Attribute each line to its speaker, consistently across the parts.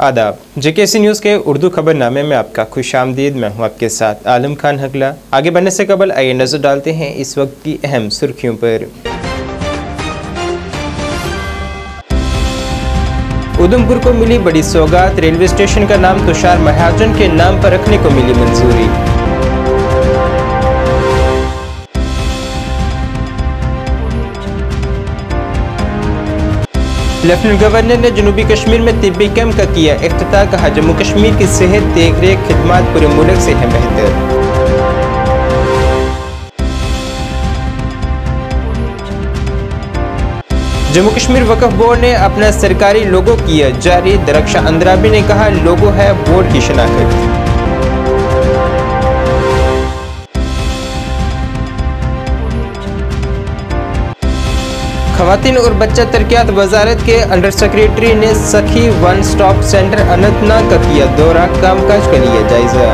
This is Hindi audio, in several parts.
Speaker 1: आदाब। जेकेसी न्यूज़ के उर्दू खबरनामे में आपका खुशामदीद। मैं हूं आपके साथ आलम खान हकला। आगे बढ़ने से कबल आइए नजर डालते हैं इस वक्त की अहम सुर्खियों पर। उधमपुर को मिली बड़ी सौगात। रेलवे स्टेशन का नाम तुषार महाजन के नाम पर रखने को मिली मंजूरी। लेफ्टिनेंट गवर्नर ने जनूबी कश्मीर में तिब्बी कैंप का किया इफ्तिताह। कहा जम्मू कश्मीर की सेहत देखरेख खिदमात पूरे मुल्क से है बेहतर। जम्मू कश्मीर वक्फ बोर्ड ने अपना सरकारी लोगो किया जारी। दरख्शां अंद्राबी ने कहा लोगो है बोर्ड की शनाख्त। खवातीन और बच्चा तरक्यात वजारत के अंडर सेक्रेटरी ने सखी वन स्टॉप सेंटर अनंतनाग का किया दौरा। कामकाज का लिया जायजा।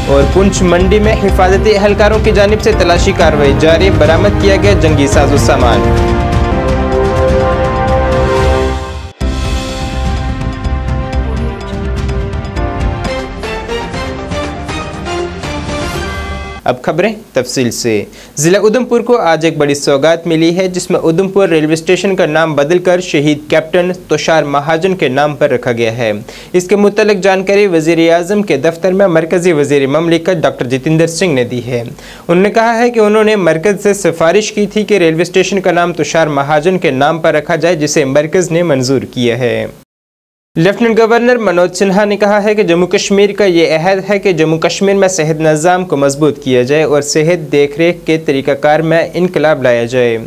Speaker 1: और पुंछ मंडी में हिफाजती एहलकारों की जानिब से तलाशी कार्रवाई जारी। बरामद किया गया जंगी साजो सामान। अब खबरें तफसील से। ज़िला उधमपुर को आज एक बड़ी सौगात मिली है, जिसमें उधमपुर रेलवे स्टेशन का नाम बदलकर शहीद कैप्टन तुषार महाजन के नाम पर रखा गया है। इसके मुतालिक जानकारी वज़ीर आज़म के दफ्तर में मरकज़ी वज़ीर ममलिकत डॉक्टर जितेंद्र सिंह ने दी है। उन्होंने कहा है कि उन्होंने मरकज़ से सिफारिश की थी कि रेलवे स्टेशन का नाम तुषार महाजन के नाम पर रखा जाए, जिसे मरकज़ ने मंजूर किया है। लेफ्टिनेंट गवर्नर मनोज सिन्हा ने कहा है कि जम्मू कश्मीर का ये अहद है कि जम्मू कश्मीर में सेहत निज़ाम को मजबूत किया जाए और सेहत देखरेख के तरीक़ाकार में इनकलाब लाया जाए।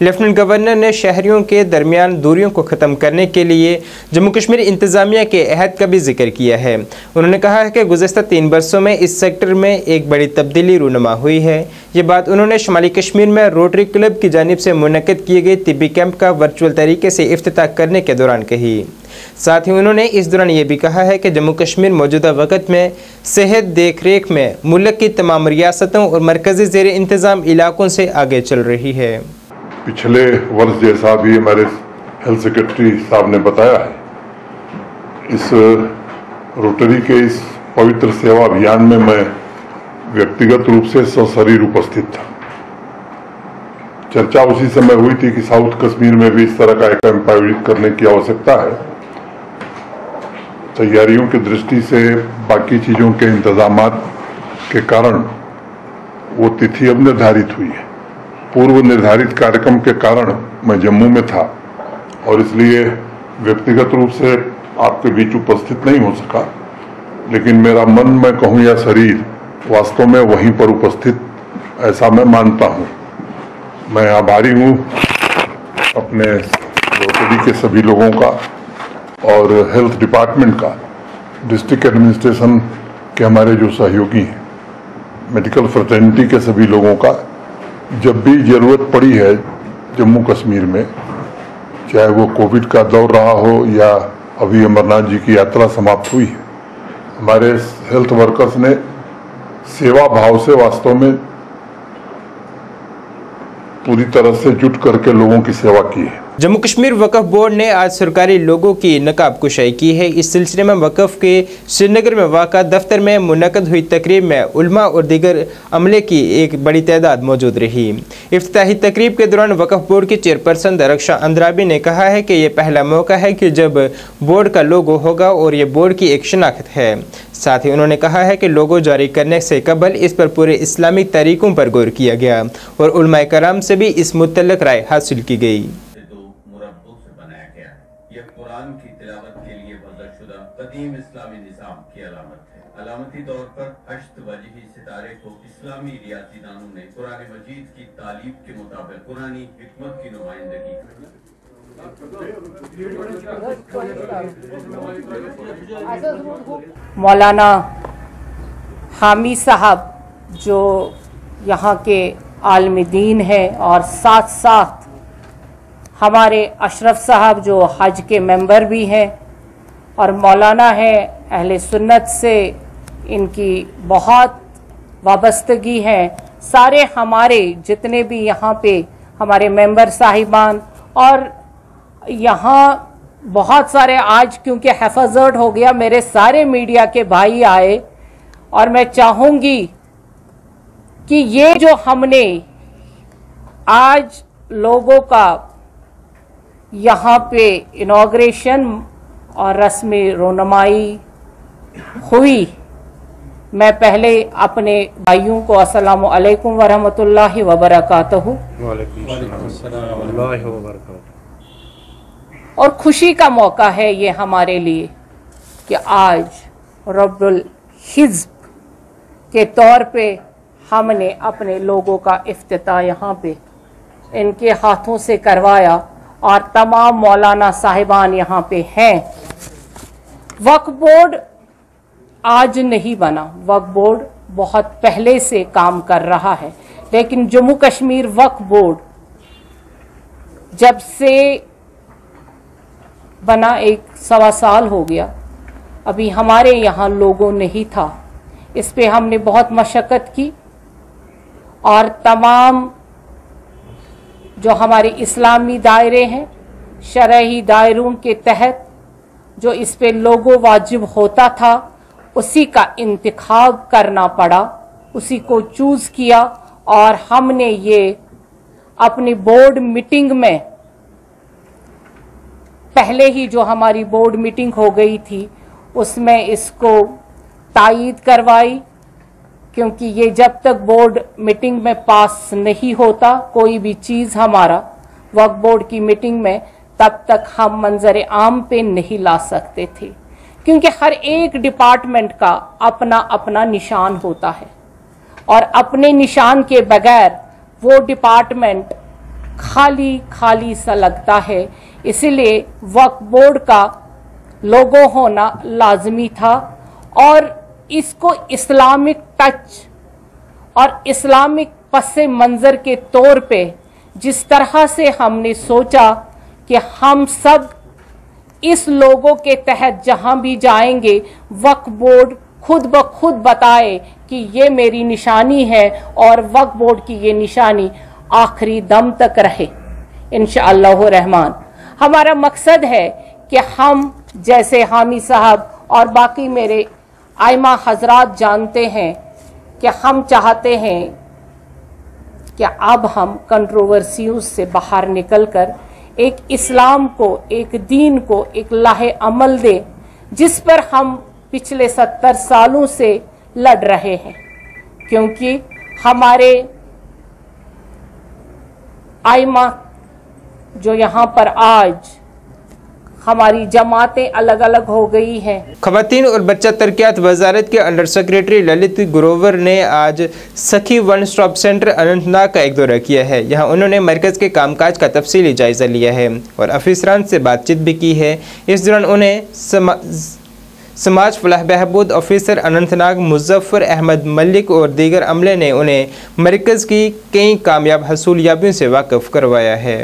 Speaker 1: लेफ्टिनेंट गवर्नर ने शहरियों के दरमियान दूरियों को ख़त्म करने के लिए जम्मू कश्मीर इंतज़ामिया के अहद का भी जिक्र किया है। उन्होंने कहा है कि गुज़श्ता 3 बरसों में इस सेक्टर में एक बड़ी तब्दीली रूनुमा हुई है। ये बात उन्होंने शुमाली कश्मीर में रोटरी क्लब की जानिब से मुनक़्क़द किए गए तिब्बी कैंप का वर्चुअल तरीके से इफ्तिताह करने के दौरान कही। साथ ही उन्होंने इस दौरान ये भी कहा है कि जम्मू कश्मीर मौजूदा वक़्त में सेहत देखरेख में मुल्क की तमाम रियासतों और मरकज़ी ज़ेर इंतज़ाम इलाकों से आगे चल रही है।
Speaker 2: पिछले वर्ष जैसा भी हमारे हेल्थ सेक्रेटरी साहब ने बताया है, इस रोटरी के इस पवित्र सेवा अभियान में मैं व्यक्तिगत रूप से सशरीर उपस्थित था। चर्चा उसी समय हुई थी कि साउथ कश्मीर में भी इस तरह का कैंप आयोजित करने की आवश्यकता है। तैयारियों की दृष्टि से बाकी चीज़ों के इंतजामात के कारण वो तिथि अब निर्धारित हुई है। पूर्व निर्धारित कार्यक्रम के कारण मैं जम्मू में था और इसलिए व्यक्तिगत रूप से आपके बीच उपस्थित नहीं हो सका, लेकिन मेरा मन, मैं कहूँ या शरीर, वास्तव में वहीं पर उपस्थित, ऐसा मैं मानता हूँ। मैं आभारी हूँ अपने रोटरी के सभी लोगों का और हेल्थ डिपार्टमेंट का, डिस्ट्रिक्ट एडमिनिस्ट्रेशन के हमारे जो सहयोगी हैं, मेडिकल फ्रेटर्निटी के सभी लोगों का। जब भी ज़रूरत पड़ी है जम्मू कश्मीर में, चाहे वो कोविड का दौर रहा हो या अभी अमरनाथ जी की यात्रा समाप्त हुई है, हमारे हेल्थ वर्कर्स ने सेवा भाव से वास्तव में पूरी तरह से जुट करके लोगों की सेवा की है।
Speaker 1: जम्मू कश्मीर वक्फ बोर्ड ने आज सरकारी लोगों की नकाब कुशाई की है। इस सिलसिले में वक्फ के श्रीनगर में वाक़ा दफ्तर में मुनक़्क़द हुई तकरीब में उलमा और दीगर अमले की एक बड़ी तादाद मौजूद रही। इफ्तिताही तकरीब के दौरान वक्फ बोर्ड की चेयरपर्सन दरख्शां अंद्राबी ने कहा है कि यह पहला मौका है कि जब बोर्ड का लोगो होगा और ये बोर्ड की एक शनाख्त है। साथ ही उन्होंने कहा है कि लोगो जारी करने से कबल इस पर पूरे इस्लामिक तरीक़ों पर गौर किया गया और उलमाए कराम से भी इस मुतल्लिक़ राय हासिल की गई।
Speaker 3: यह कुरान की तिलावत के लिए वज़अशुदा कदीम इस्लामी निज़ाम की अलामत है। अलामती तौर पर अश्त वजही सितारे को इस्लामी रियासीदानों ने कुरान मजीद की तालीम के मुताबिक कुरानी हिकमत की नुमाइंदगी
Speaker 4: मौलाना हामी साहब जो यहाँ के आलिम दीन हैं और साथ साथ हमारे अशरफ साहब जो हज के मेंबर भी हैं और मौलाना हैं, अहले सुन्नत से इनकी बहुत वाबस्तगी है। सारे हमारे जितने भी यहाँ पे हमारे मेंबर साहिबान और यहाँ बहुत सारे, आज क्योंकि हिफाजत हो गया, मेरे सारे मीडिया के भाई आए और मैं चाहूँगी कि ये जो हमने आज लोगों का यहाँ पे इनॉग्रेशन और रस्म रोनमाई हुई, मैं पहले अपने भाइयों को अस्सलामु अलैकुम वरहमतुल्लाहि वबरकातुहू और खुशी का मौका है ये हमारे लिए कि आज रब्बुल हिज़्ब के तौर पे हमने अपने लोगों का इफ्तिताह यहाँ पे इनके हाथों से करवाया और तमाम मौलाना साहिबान यहाँ पे हैं। वक्फ बोर्ड आज नहीं बना, वक्फ बोर्ड बहुत पहले से काम कर रहा है, लेकिन जम्मू कश्मीर वक्फ बोर्ड जब से बना 1-1.25 साल हो गया, अभी हमारे यहाँ लोगों नहीं था। इस पे हमने बहुत मशक्क़त की और तमाम जो हमारे इस्लामी दायरे हैं, शरही दायरों के तहत जो इस पे लोगों वाजिब होता था, उसी का इंतखाब करना पड़ा, उसी को चूज़ किया और हमने ये अपनी बोर्ड मीटिंग में, पहले ही जो हमारी बोर्ड मीटिंग हो गई थी उसमें इसको तायीद करवाई, क्योंकि ये जब तक बोर्ड मीटिंग में पास नहीं होता कोई भी चीज़ हमारा वक्फ बोर्ड की मीटिंग में, तब तक हम मंजर आम पे नहीं ला सकते थे, क्योंकि हर एक डिपार्टमेंट का अपना अपना निशान होता है और अपने निशान के बगैर वो डिपार्टमेंट खाली खाली सा लगता है। इसीलिए वक्फ बोर्ड का लोगो होना लाजमी था और इसको इस्लामिक टच और इस्लामिक पस मंज़र के तौर पे जिस तरह से हमने सोचा कि हम सब इस लोगों के तहत जहां भी जाएंगे वक्फ बोर्ड खुद ब खुद बताए कि ये मेरी निशानी है और वक्फ बोर्ड की ये निशानी आखिरी दम तक रहे इंशाअल्लाह रहमान। हमारा मकसद है कि हम जैसे हामी साहब और बाकी मेरे आइमा हजरात जानते हैं कि हम चाहते हैं कि अब हम कंट्रोवर्सियों से बाहर निकलकर एक इस्लाम को, एक दीन को एक लाहे अमल दे जिस पर हम पिछले 70 सालों से लड़ रहे हैं, क्योंकि हमारे आइमा जो यहाँ पर आज हमारी जमातें अलग अलग हो गई हैं।
Speaker 1: खवातीन और बच्चा तरक्यात वजारत के अंडर सेक्रेटरी ललित ग्रोवर ने आज सखी वन स्टॉप सेंटर अनंतनाग का एक दौरा किया है। यहाँ उन्होंने मरकज़ के कामकाज का तफसीली जायज़ा लिया है और अफसरान से बातचीत भी की है। इस दौरान उन्हें समाज फलाह बहबूद ऑफिसर अनंतनाग मुजफ्फर अहमद मलिक और दीगर अमले ने उन्हें मरकज़ की कई कामयाब हसूलियाबियों से वाकिफ़ करवाया है।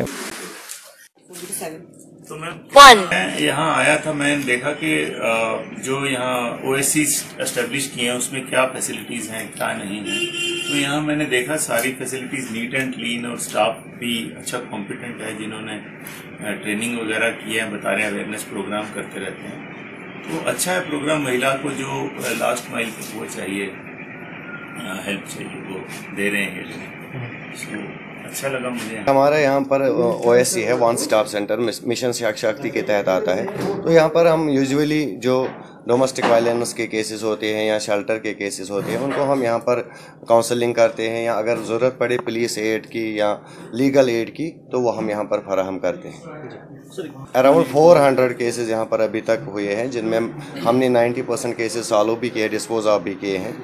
Speaker 5: तो मैं यहाँ आया था, मैंने देखा कि जो यहाँ ओएसीज एस्टेब्लिश किए हैं उसमें क्या फैसिलिटीज़ हैं क्या नहीं है। तो यहाँ मैंने देखा सारी फैसिलिटीज़ नीट एंड क्लीन और स्टाफ भी अच्छा कॉम्पिटेंट है, जिन्होंने ट्रेनिंग वगैरह किए हैं, बता रहे हैं, अवेयरनेस प्रोग्राम करते रहते हैं। तो अच्छा है प्रोग्राम। महिला को जो लास्ट माइल वो चाहिए, हेल्प चाहिए, वो दे रहे हैं। अच्छा लगा मुझे।
Speaker 6: हमारा यहाँ पर ओएससी है, वन स्टॉप सेंटर, मिशन शक्ति के तहत आता है। तो यहाँ पर हम यूजुअली जो डोमेस्टिक वायलेंस के केसेस होते हैं या शेल्टर के केसेस होते हैं उनको हम यहाँ पर काउंसलिंग करते हैं, या अगर ज़रूरत पड़े पुलिस एड की या लीगल एड की तो वो हम यहाँ पर फराहम करते हैं। अराउंड 400 केसेस यहाँ पर अभी तक हुए हैं, जिनमें हमने 90% केसेस सॉल्व भी किए, डिस्पोज ऑफ भी किए हैं।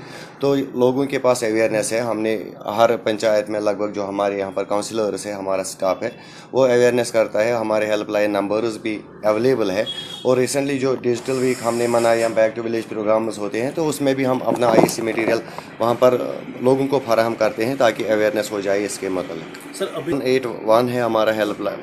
Speaker 6: तो लोगों के पास अवेयरनेस है। हमने हर पंचायत में लगभग जो हमारे यहाँ पर काउंसलर्स है, हमारा स्टाफ है, वो अवेयरनेस करता है। हमारे हेल्पलाइन नंबर्स भी अवेलेबल है। और रिसेंटली जो डिजिटल वीक हमने मनाया, बैक टू विलेज प्रोग्राम्स होते हैं, तो उसमें भी हम अपना आईसी मटेरियल वहाँ पर लोगों को फराहम करते हैं ताकि अवेयरनेस हो जाए इसके मतलब। सर अभी 181 है हमारा हेल्पलाइन,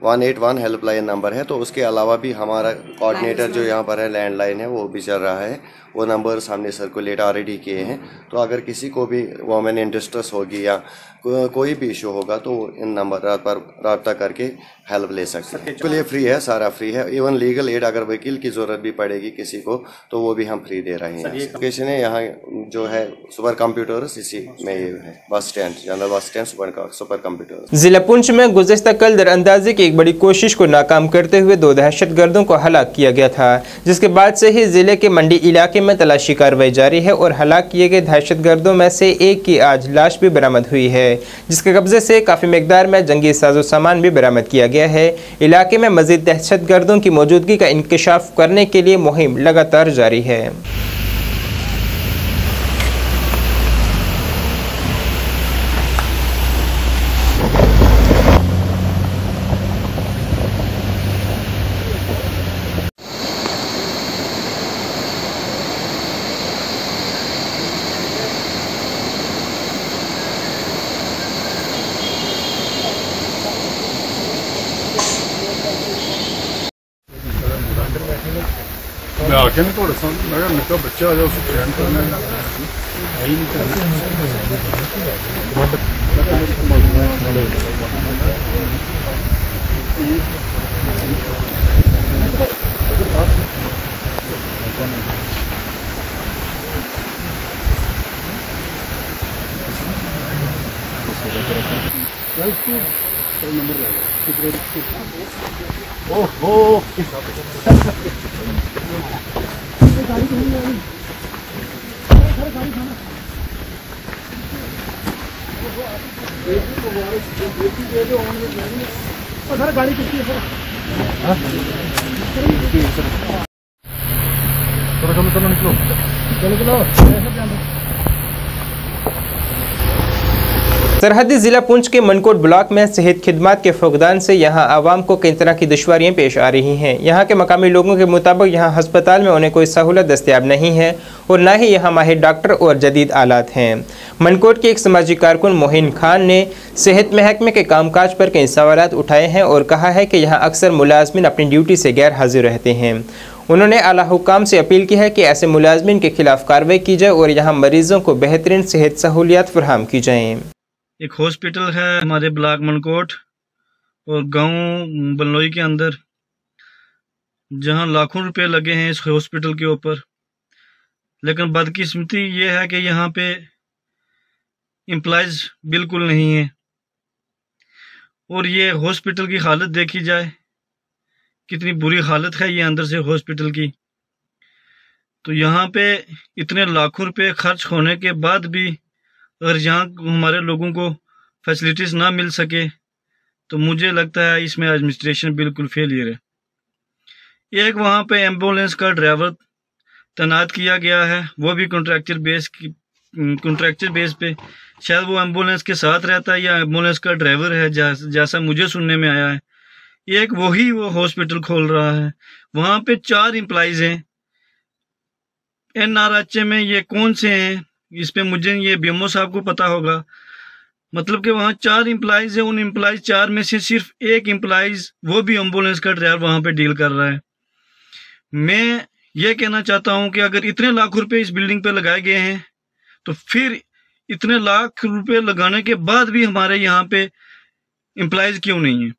Speaker 6: 181 हेल्पलाइन नंबर है। तो उसके अलावा भी हमारा कोऑर्डिनेटर जो यहाँ पर है, लैंडलाइन है, वो भी चल रहा है। वो नंबर्स हमने सर्कुलेट ऑलरेडी किए हैं। तो अगर किसी को भी वोमेन इन डिस्ट्रेस होगी या कोई भी इशू होगा तो इन नंबर पर रब्ता करके हेल्प ले सकते हैं। बिल्कुल ये फ्री है, सारा फ्री है। इवन लीगल एड अगर वकील की ज़रूरत भी पड़ेगी किसी को तो वो भी हम फ्री दे रहे हैं। लोकेशन है यहाँ जो है सुपर कंप्यूटर्स, इसी में ये है bus stand, general bus stand, super computers.
Speaker 1: जिला पुंछ में गुज़िश्ता कल दरअंदाजी की एक बड़ी कोशिश को नाकाम करते हुए 2 दहशतगर्दों को हलाक किया गया था, जिसके बाद से ही जिले के मंडी इलाके में तलाशी कार्रवाई जारी है और हलाक किए गए दहशतगर्दों में से एक की आज लाश भी बरामद हुई है, जिसके कब्जे से काफ़ी मिकदार में जंगी साजो सामान भी बरामद किया गया है। इलाके में मजीद दहशतगर्दों की मौजूदगी का इंकशाफ करने के लिए मुहिम लगातार जारी है।
Speaker 7: मैं आके नहीं थोड़ा सा मैं निका बच्चा आ जाओ उसे ट्रेन करना है ही ओहो गाड़ी कितनी है थोड़ा कम चलो निकलो चलो
Speaker 1: सरहदी जिला पुंछ के मनकोट ब्लॉक में सेहत खिदमात के फुकदान से यहां आवाम को कई तरह की दुश्वारियां पेश आ रही हैं। यहां के मकामी लोगों के मुताबिक यहां हस्पताल में उन्हें कोई सहूलत दस्तयाब नहीं है और न ही यहां माहिर डॉक्टर और जदीद आलात हैं। मनकोट के एक समाजी कारकुन मोहिन खान ने सेहत महकमे के कामकाज पर कई सवालात उठाए हैं और कहा है कि यहाँ अक्सर मुलाजमिन अपनी ड्यूटी से गैर हाजिर रहते हैं। उन्होंने आला हुकाम से अपील की है कि ऐसे मुलाजमिन के खिलाफ कार्रवाई की जाए और यहाँ मरीजों को बेहतरीन सेहत सहूलियात फराहम की जाएँ।
Speaker 8: एक हॉस्पिटल है हमारे ब्लॉक मनकोट और गांव बलनोई के अंदर, जहां लाखों रुपए लगे हैं इस हॉस्पिटल के ऊपर, लेकिन बदकिस्मती ये है कि यहाँ पे एम्प्लॉयज बिल्कुल नहीं है। और ये हॉस्पिटल की हालत देखी जाए, कितनी बुरी हालत है ये अंदर से हॉस्पिटल की। तो यहाँ पे इतने लाखों रुपए खर्च होने के बाद भी अगर यहाँ हमारे लोगों को फैसिलिटीज़ ना मिल सके तो मुझे लगता है इसमें एडमिनिस्ट्रेशन बिल्कुल फेलियर है। एक वहाँ पे एम्बुलेंस का ड्राइवर तैनात किया गया है, वो भी कॉन्ट्रैक्चर बेस पे, शायद वो एम्बुलेंस के साथ रहता है या एम्बुलेंस का ड्राइवर है, जैसा मुझे सुनने में आया है। एक वही वो हॉस्पिटल खोल रहा है, वहाँ पे 4 एम्प्लॉइज हैं। NRHA में ये कौन से हैं, इस पे मुझे ये बीएमओ साहब को पता होगा। मतलब कि वहाँ 4 एम्प्लॉइज है, उन एम्प्लॉइज 4 में से सिर्फ एक एम्प्लॉइज, वो भी एम्बुलेंस का ड्राइवर वहाँ पे डील कर रहा है। मैं ये कहना चाहता हूँ कि अगर इतने लाख रुपए इस बिल्डिंग पे लगाए गए हैं तो फिर इतने लाख रुपए लगाने के बाद भी हमारे यहाँ पे एम्प्लॉइज क्यों नहीं है?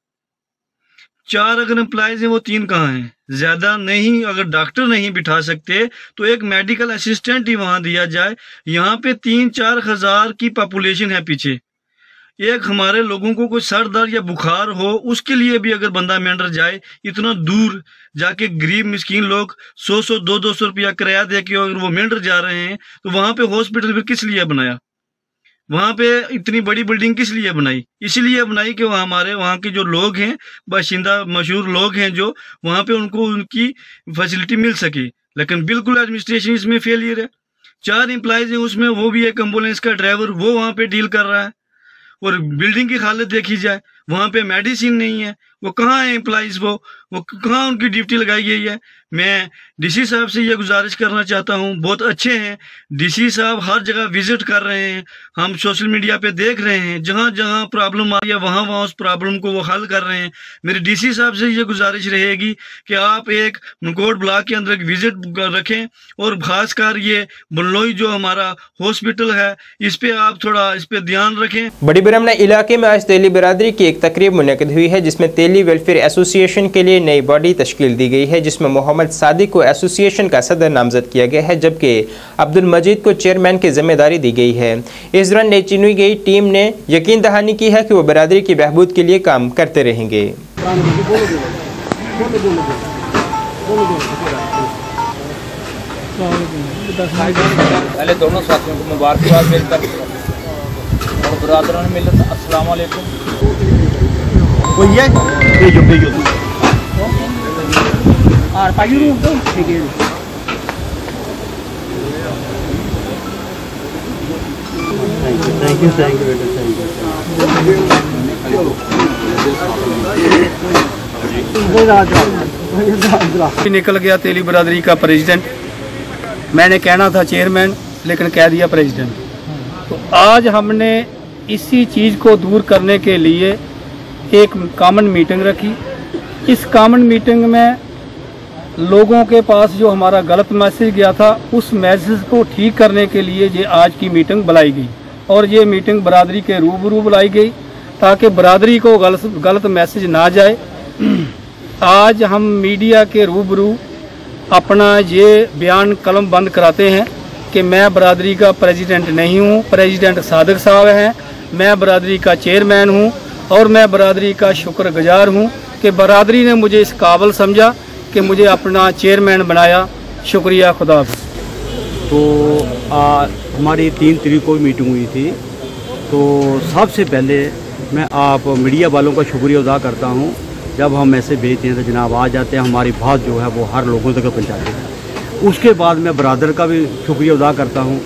Speaker 8: 4 अगर एम्प्लॉइज हैं वो 3 कहाँ हैं? ज्यादा नहीं, अगर डॉक्टर नहीं बिठा सकते तो एक मेडिकल असिस्टेंट ही वहां दिया जाए। यहाँ पे 3-4 हजार की पॉपुलेशन है पीछे। एक हमारे लोगों को कोई सर दर्द या बुखार हो, उसके लिए भी अगर बंदा मेंढर जाए, इतना दूर जाके गरीब मिस्कीन लोग 100-100 200 रुपया किराया दे के अगर वो मेंढर जा रहे हैं, तो वहां पे हॉस्पिटल फिर किस लिए बनाया? वहां पे इतनी बड़ी बिल्डिंग किस लिए बनाई? इसलिए बनाई कि वहाँ हमारे वहाँ के जो लोग हैं, बाशिंदा मशहूर लोग हैं जो, वहां पे उनको उनकी फैसिलिटी मिल सके। लेकिन बिल्कुल एडमिनिस्ट्रेशन इसमें फेलियर है। 4 एम्प्लॉइज हैं उसमें, वो भी एक एम्बुलेंस का ड्राइवर, वो वहां पे डील कर रहा है। और बिल्डिंग की हालत देखी जाए, वहां पे मेडिसिन नहीं है, वो कहाँ है एम्प्लॉइज, वो कहाँ उनकी ड्यूटी लगाई गई है। मैं डीसी साहब से ये गुजारिश करना चाहता हूँ, बहुत अच्छे हैं डीसी साहब, हर जगह विजिट कर रहे हैं, हम सोशल मीडिया पे देख रहे हैं, जहाँ जहाँ प्रॉब्लम आ रही है वहाँ उस प्रॉब्लम को वो हल कर रहे हैं। मेरी डीसी साहब से ये गुजारिश रहेगी कि आप एक मनकोट ब्लॉक के अंदर एक विजिट रखें, और खासकर ये बलनोई जो हमारा हॉस्पिटल है इस पे आप थोड़ा इस पे ध्यान रखें।
Speaker 1: बड़ी ब्राह्मणा इलाके में आज तेली बिरादरी की एक तकरीब मुनक़िद हुई है, जिसमें तेली वेलफेयर एसोसिएशन के लिए नई बॉडी तश्कील दी गई है, जिसमें मोहम्मद सादिक को एसोसिएशन का सदर नामजद किया गया है, जबकि अब्दुल मजीद को चेयरमैन की जिम्मेदारी दी गई है। इस दौरान नई चुनी गई टीम ने यकीन दहानी की है कि वो बिरादरी की बहबूद के लिए काम करते रहेंगे।
Speaker 9: पहले दोनों साथियों को मुबारकबाद मिलकर और बरादरों ने मिलकर अस्सलाम वालेकुम। कोई है भेजो और पायु रूप दो, ठीक है। थैंक यू बेटा, थैंक यू। निकल गया तेली बरादरी का प्रेसिडेंट, मैंने कहना था चेयरमैन लेकिन कह दिया प्रेसिडेंट। तो आज हमने इसी चीज़ को दूर करने के लिए एक कॉमन मीटिंग रखी। इस कॉमन मीटिंग में लोगों के पास जो हमारा गलत मैसेज गया था उस मैसेज को ठीक करने के लिए ये आज की मीटिंग बुलाई गई, और ये मीटिंग बरादरी के रूबरू बुलाई गई ताकि बरादरी को गलत मैसेज ना जाए। आज हम मीडिया के रूबरू अपना ये बयान कलम बंद कराते हैं कि मैं बरादरी का प्रेसिडेंट नहीं हूँ, प्रेसिडेंट सादिक साहब हैं, मैं बरादरी का चेयरमैन हूँ, और मैं बरादरी का शुक्रगुजार हूँ कि बरादरी ने मुझे इस काबिल समझा कि मुझे अपना चेयरमैन बनाया। शुक्रिया, खुदा।
Speaker 10: तो हमारी 3 तारीख को मीटिंग हुई थी। तो सबसे पहले मैं आप मीडिया वालों का शुक्रिया अदा करता हूँ, जब हम मैसेज भेजते हैं तो जनाब आ जाते हैं, हमारी बात जो है वो हर लोगों तक पहुँचाते हैं। उसके बाद मैं बरादर का भी शुक्रिया अदा करता हूँ,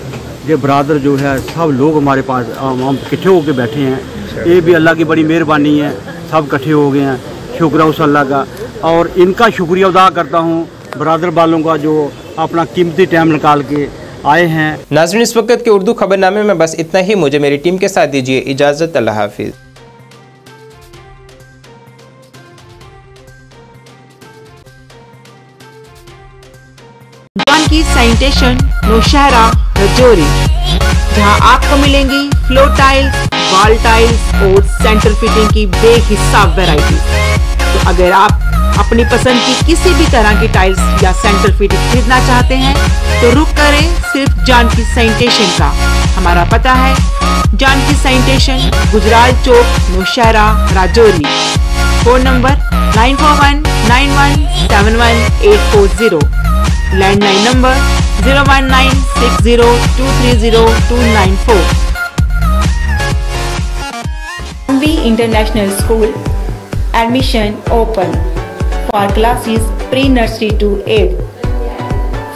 Speaker 10: ये बरादर जो है सब लोग हमारे पास हम इकट्ठे होकर बैठे हैं, ये भी अल्लाह की बड़ी मेहरबानी है, सब इकट्ठे हो गए हैं, शुक्र है उस अल्लाह का। और इनका शुक्रिया अदा करता हूँ बरादर वालों का जो अपना कीमती टाइम निकाल के आए हैं।
Speaker 1: नाज़रीन, इस वक्त के उर्दू खबरनामे में बस इतना ही। मुझे मेरी टीम के साथ दीजिए इजाज़त। अल्लाह हाफिज़।
Speaker 11: जॉन की सैनिटेशन नौशहरा रजौरी, जहां आपको मिलेंगी फ्लोर टाइल्स, वॉल टाइल्स और सेंटर फिटिंग की बेहिसाब वैरायटी। तो अगर आप अपनी पसंद की किसी भी तरह की टाइल्स या सेंटर फिटिंग खरीदना चाहते हैं तो रुक करें सिर्फ जॉन की सैनिटेशन का। हमारा पता है जॉन की sanitation, Gujral Chowk, Nowshera, Rajouri. Phone number 9419171840, landline number 01960230294।
Speaker 12: International School admission open for classes pre-nursery to 8th.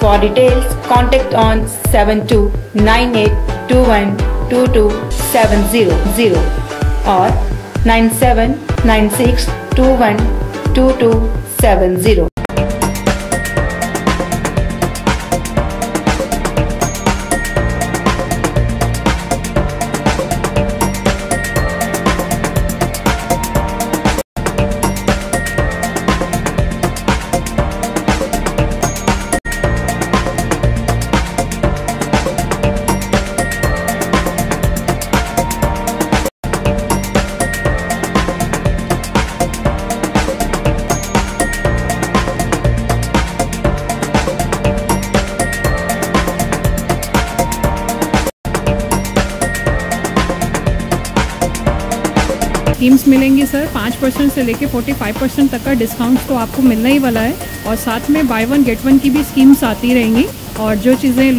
Speaker 12: For details, contact on 7298212270 or 9796212270.
Speaker 13: Schemes मिलेंगी सर, 5% से लेके 45% तक का डिस्काउंट तो आपको मिलने ही वाला है, और साथ में बाय 1 गेट 1 की भी स्कीम्स आती रहेंगी। और जो चीज़ें